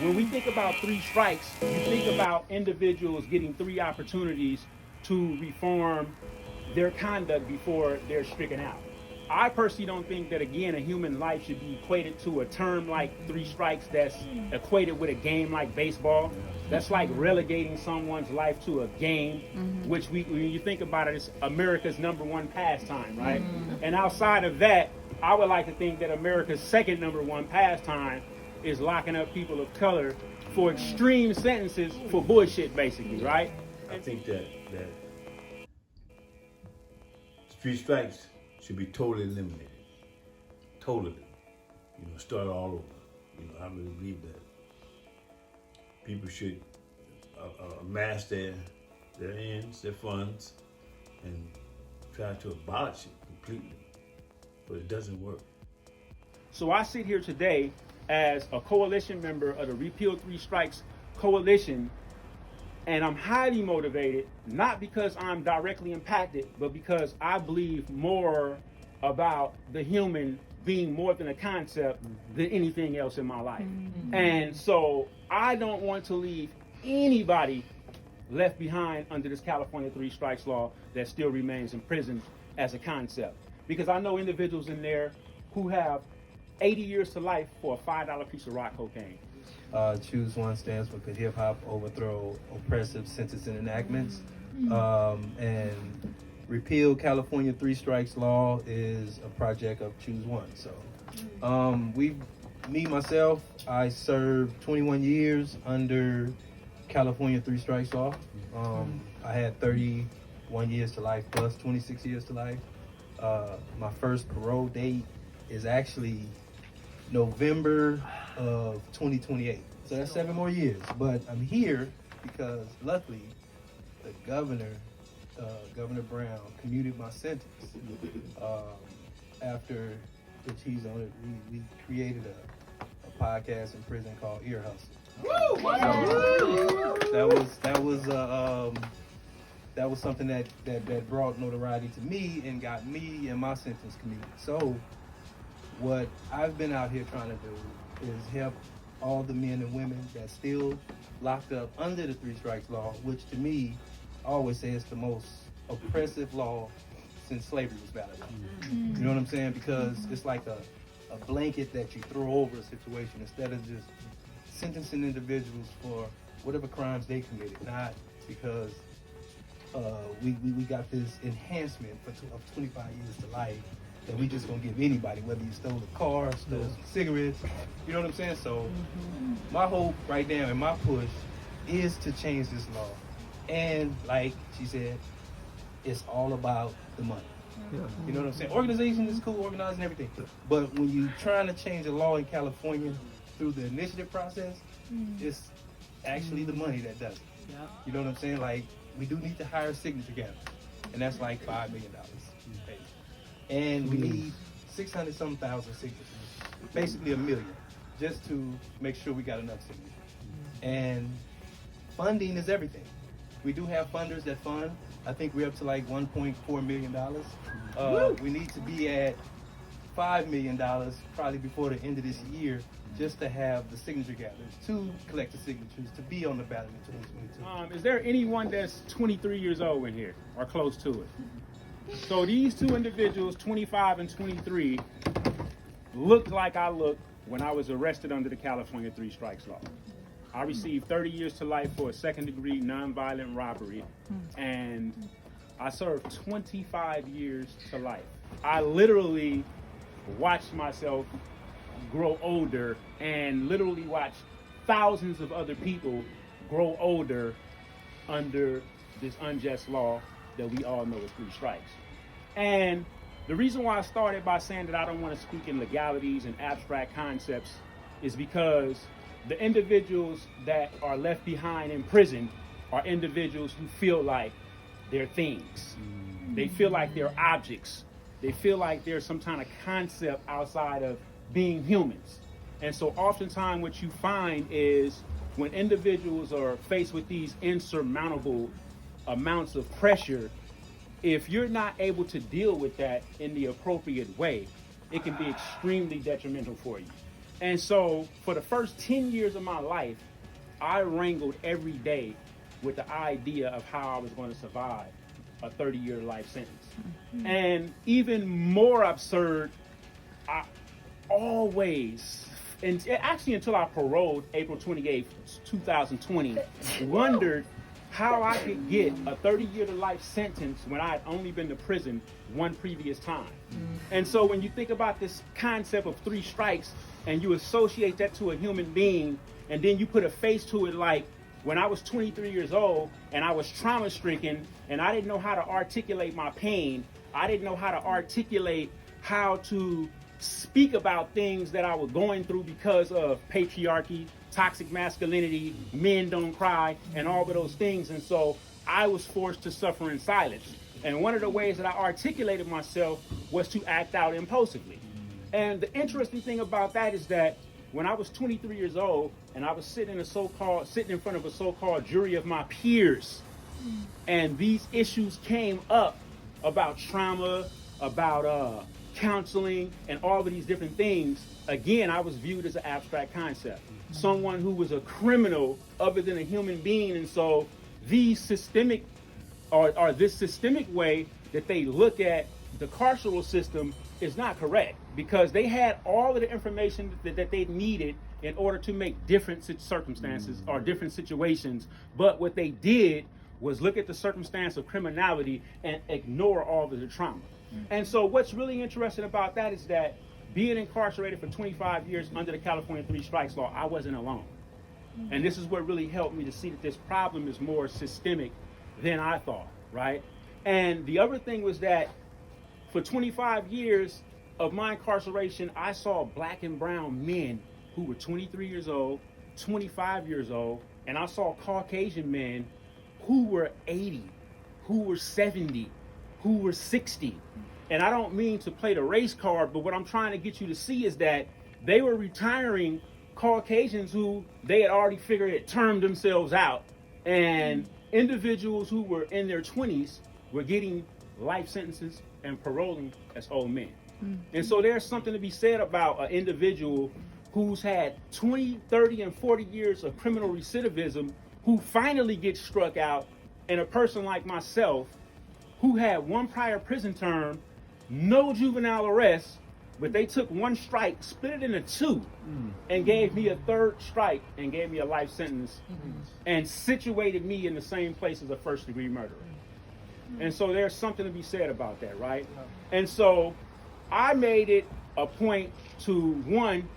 When we think about three strikes, you think about individuals getting three opportunities to reform their conduct before they're stricken out. I personally don't think that, again, a human life should be equated to a term like three strikes that's equated with a game like baseball. That's like relegating someone's life to a game, which when you think about it, it's America's number one pastime, right? And outside of that, I would like to think that America's second number one pastime is locking up people of color for extreme sentences for bullshit, basically, right? I think that three strikes should be totally eliminated. Totally. Start all over. I really believe that people should amass their ends, their funds, and try to abolish it completely. But it doesn't work. So I sit here today as a coalition member of the Repeal Three Strikes coalition, and I'm highly motivated, not because I'm directly impacted, but because I believe more about the human being more than a concept than anything else in my life. And so I don't want to leave anybody left behind under this California Three Strikes law that still remains in prison as a concept. Because I know individuals in there who have 80 years to life for a $5 piece of rock cocaine. Choose One stands for Could Hip Hop Overthrow Oppressive Sentencing Enactments. And Repeal California Three Strikes law is a project of Choose One. So myself, I served 21 years under California Three Strikes law. I had 31 years to life plus 26 years to life. My first parole date is actually November of 2028. So that's 7 more years. But I'm here because luckily the Governor Brown commuted my sentence. After which he's on it, we created a podcast in prison called Ear Hustle. That was something that brought notoriety to me and got me and my sentence commuted. So what I've been out here trying to do is help all the men and women that's still locked up under the Three Strikes law, which to me, I always say it's the most oppressive law since slavery was validated. You know what I'm saying? Because it's like a blanket that you throw over a situation instead of just sentencing individuals for whatever crimes they committed, not because we got this enhancement of 25 years to life that we just gonna give anybody, whether you stole a car, stole some cigarettes, you know what I'm saying? So my hope right now and my push is to change this law. And like she said, it's all about the money. You know what I'm saying? Organization is cool, organizing everything. But when you're trying to change a law in California through the initiative process, it's actually the money that does it. You know what I'm saying? Like, we do need to hire signature gatherers, and that's like $5 million. And we need 600-some thousand signatures, basically 1 million, just to make sure we got enough signatures. And funding is everything. We do have funders that fund. I think we're up to like $1.4 million. We need to be at $5 million probably before the end of this year, just to have the signature gatherers to collect the signatures to be on the ballot in 2022. Is there anyone that's 23 years old in here or close to it? So these two individuals, 25 and 23, looked like I looked when I was arrested under the California Three Strikes law. I received 30 years to life for a second-degree nonviolent robbery, and I served 25 years to life. I literally watched myself grow older and literally watched thousands of other people grow older under this unjust law that we all know is three strikes. And the reason why I started by saying that I don't want to speak in legalities and abstract concepts is because the individuals that are left behind in prison are individuals who feel like they're things. They feel like they're objects. They feel like there's some kind of concept outside of being humans. And so oftentimes what you find is when individuals are faced with these insurmountable amounts of pressure, if you're not able to deal with that in the appropriate way, it can be extremely detrimental for you. And so for the first 10 years of my life, I wrangled every day with the idea of how I was going to survive a 30-year life sentence. And even more absurd, I always, and actually until I paroled April 28th, 2020, wondered how I could get a 30-year to life sentence when I had only been to prison one previous time. And so when you think about this concept of 3 strikes and you associate that to a human being, and then you put a face to it, like when I was 23 years old and I was trauma stricken and I didn't know how to articulate my pain, I didn't know how to articulate how to speak about things that I was going through because of patriarchy, toxic masculinity, men don't cry, and all of those things. And so I was forced to suffer in silence. And one of the ways that I articulated myself was to act out impulsively. And the interesting thing about that is that when I was 23 years old and I was sitting in front of a so-called jury of my peers, and these issues came up about trauma, about counseling, and all of these different things, again, I was viewed as an abstract concept. Someone who was a criminal other than a human being. And so these systemic, or this systemic way that they look at the carceral system is not correct, because they had all of the information that they needed in order to make different circumstances or different situations. But what they did was look at the circumstance of criminality and ignore all of the trauma. And so what's really interesting about that is that being incarcerated for 25 years under the California 3 Strikes law, I wasn't alone. And this is what really helped me to see that this problem is more systemic than I thought, right? And the other thing was that for 25 years of my incarceration, I saw black and brown men who were 23 years old, 25 years old, and I saw Caucasian men who were 80, who were 70, who were 60. And I don't mean to play the race card, but what I'm trying to get you to see is that they were retiring Caucasians who they had already figured had termed themselves out, and individuals who were in their 20s were getting life sentences and paroling as old men. And so there's something to be said about an individual who's had 20, 30, and 40 years of criminal recidivism who finally gets struck out, and a person like myself who had one prior prison term, no juvenile arrest, but they took one strike, split it into 2, and gave me a 3rd strike and gave me a life sentence and situated me in the same place as a first-degree murderer. And so there's something to be said about that, right? And so I made it a point to, one,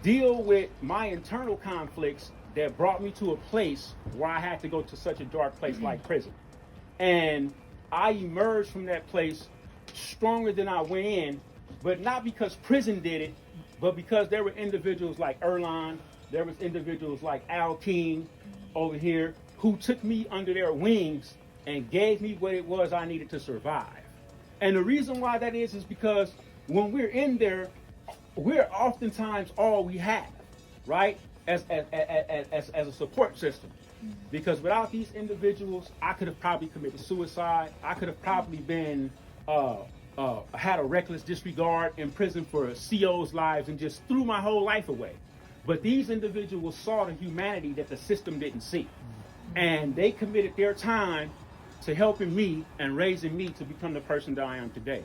deal with my internal conflicts that brought me to a place where I had to go to such a dark place like prison. And I emerged from that place stronger than I went in, but not because prison did it, but because there were individuals like Erlon, there was individuals like Al King over here who took me under their wings and gave me what it was I needed to survive. And the reason why that is because when we're in there, we're oftentimes all we have, right? As a support system. Because without these individuals, I could have probably committed suicide. I could have probably been had a reckless disregard in prison for CO's lives and just threw my whole life away. But these individuals saw the humanity that the system didn't see. And they committed their time to helping me and raising me to become the person that I am today.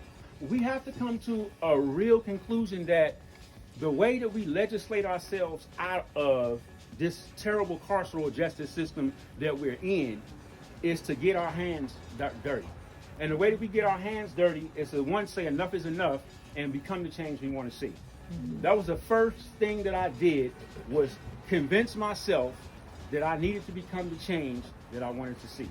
We have to come to a real conclusion that the way that we legislate ourselves out of this terrible carceral justice system that we're in is to get our hands dirty. And the way that we get our hands dirty is to, one, say enough is enough and become the change we want to see. That was the first thing that I did, was convince myself that I needed to become the change that I wanted to see.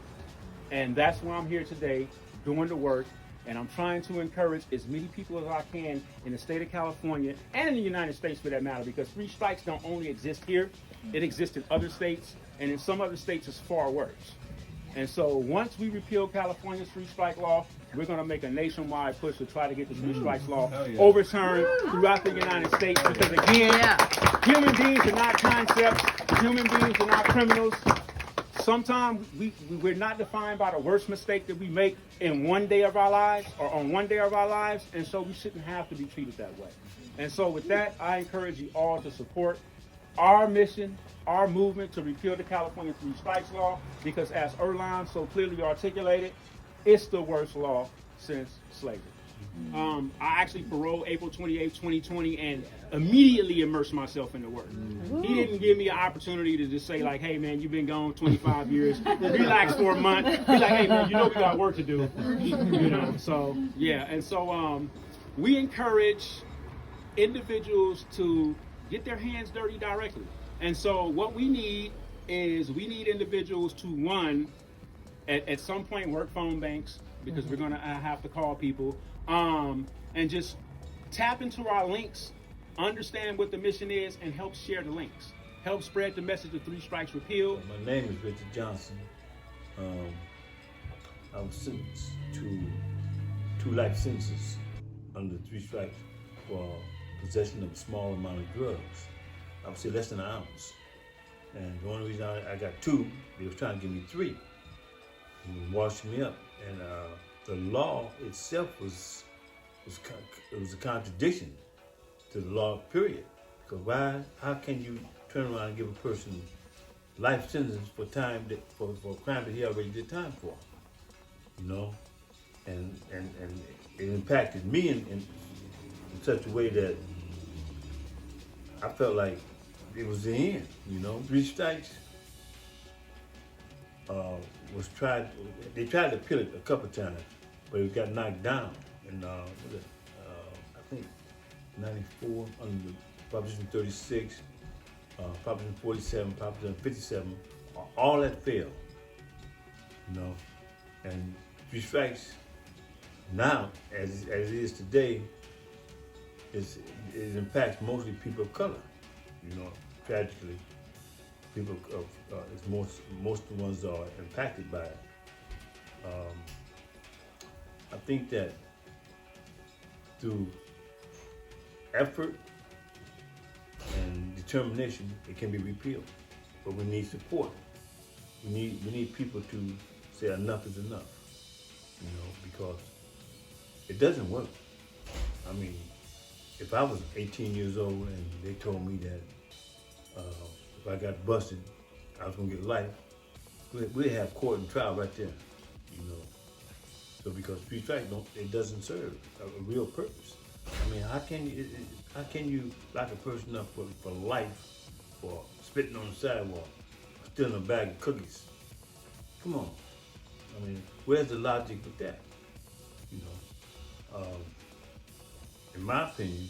And that's why I'm here today doing the work. And I'm trying to encourage as many people as I can in the state of California and in the United States for that matter, because 3 strikes don't only exist here, it exists in other states, and in some other states it's far worse. And so once we repeal California's 3 strike law, we're going to make a nationwide push to try to get the 3 strikes law overturned throughout the United States, because again, human beings are not concepts, human beings are not criminals. Sometimes we're not defined by the worst mistake that we make in one day of our lives or on one day of our lives, and so we shouldn't have to be treated that way. And so with that, I encourage you all to support our mission, our movement to repeal the California Three Strikes law, because as Erline so clearly articulated, it's the worst law since slavery. I actually paroled April 28, 2020, and immediately immersed myself in the work. He didn't give me an opportunity to just say like, hey man, you've been gone 25 years, relax for a month. He's like, hey man, you know we got work to do. You know, so yeah, and so we encourage individuals to get their hands dirty directly. And so what we need is individuals to, one, at some point work phone banks, because we're gonna have to call people, and just tap into our links, understand what the mission is, and help share the links. Help spread the message of Three Strikes Repeal. My name is Richard Johnson. I was sentenced to 2 life sentences under 3 strikes for possession of a small amount of drugs. I would say less than an ounce. And the only reason I got 2, they was trying to give me 3. And washed me up. And the law itself was a contradiction to the law, period. Because how can you turn around and give a person life sentence for for a crime that he already did time for? You know? And it impacted me in such a way that I felt like it was the end, you know. 3 strikes they tried to appeal it a couple times, but it got knocked down. And I think 94 under Proposition 36, Proposition 47, Proposition 57, all that failed, you know. And 3 strikes now, as it is today, it impacts mostly people of color. You know, tragically, people of most of the ones are impacted by it. I think that through effort and determination, it can be repealed. But we need support. We need people to say enough is enough. You know, because it doesn't work. I mean, if I was 18 years old and they told me that if I got busted, I was gonna get life, we'd have court and trial right there, you know. So because 3 strikes it doesn't serve a real purpose. I mean, how can you lock a person up for life for spitting on the sidewalk, stealing a bag of cookies? Come on. I mean, where's the logic with that? You know. In my opinion,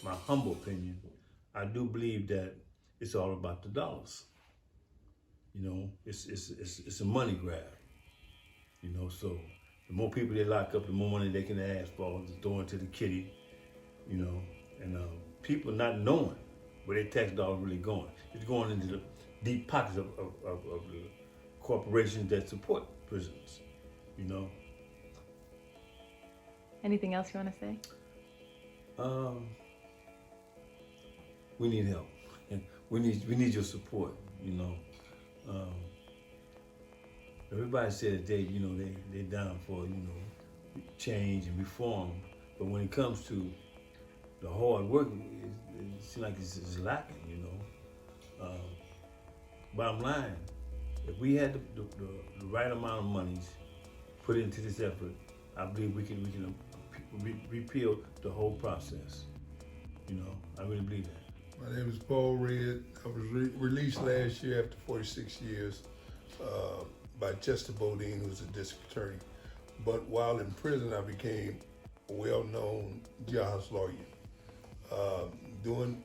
my humble opinion, I do believe that it's all about the dollars. You know, it's a money grab. You know, so the more people they lock up, the more money they can ask for to throw into the kitty. You know, and people not knowing where their tax dollars really going. It's going into the deep pockets of the corporations that support prisons. You know. Anything else you want to say? We need help, and we need your support. You know, everybody said that they down for change and reform, but when it comes to the hard work, it seems like it's lacking. You know, bottom line, if we had the right amount of monies put into this effort, I believe we can repeal the whole process. You know, I really believe that. My name is Paul Red. I was released last year after 46 years by Chester Bodine, who's a district attorney. But while in prison, I became a well-known jailhouse lawyer. During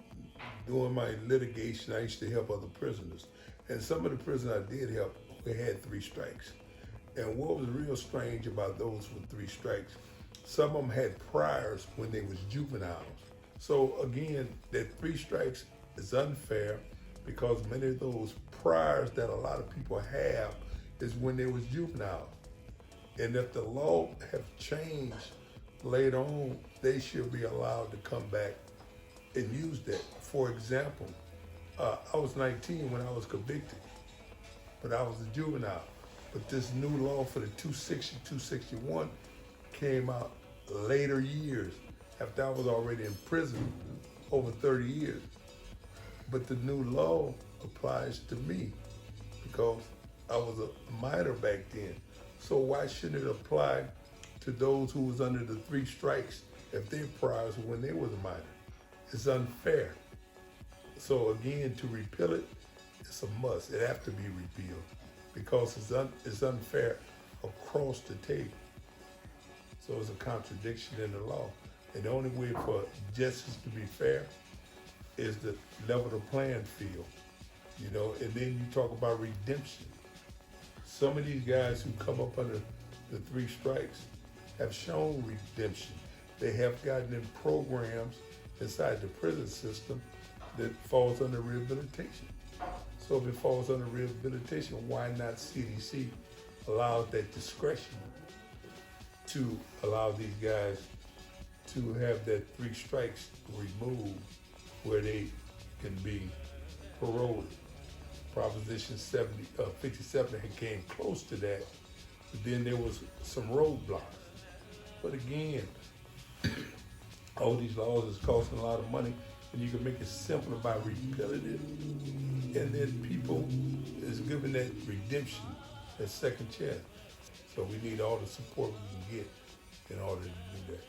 my litigation, I used to help other prisoners. And some of the prisoners I did help, we had 3 strikes. And what was real strange about those with 3 strikes, some of them had priors when they was juveniles. So again, that 3 strikes is unfair because many of those priors that a lot of people have is when they was juveniles. And if the law have changed later on, they should be allowed to come back and use that. For example, I was 19 when I was convicted, but I was a juvenile. But this new law for the 260, 261 came out later years after I was already in prison over 30 years. But the new law applies to me because I was a minor back then. So why shouldn't it apply to those who was under the 3 strikes if their priors when they was a minor? It's unfair. So again, to repeal it, it's a must. It have to be repealed because it's unfair across the table. So it's a contradiction in the law. And the only way for justice to be fair is to level the playing field, you know. And then you talk about redemption. Some of these guys who come up under the 3 strikes have shown redemption. They have gotten in programs inside the prison system that falls under rehabilitation. So if it falls under rehabilitation, why not CDC allow that discretion to allow these guys to have that 3 strikes removed where they can be paroled? Proposition 57 had came close to that, but then there was some roadblocks. But again, all these laws is costing a lot of money, and you can make it simpler by repealing it, and then people is given that redemption, that second chance. So we need all the support we can get in order to do that.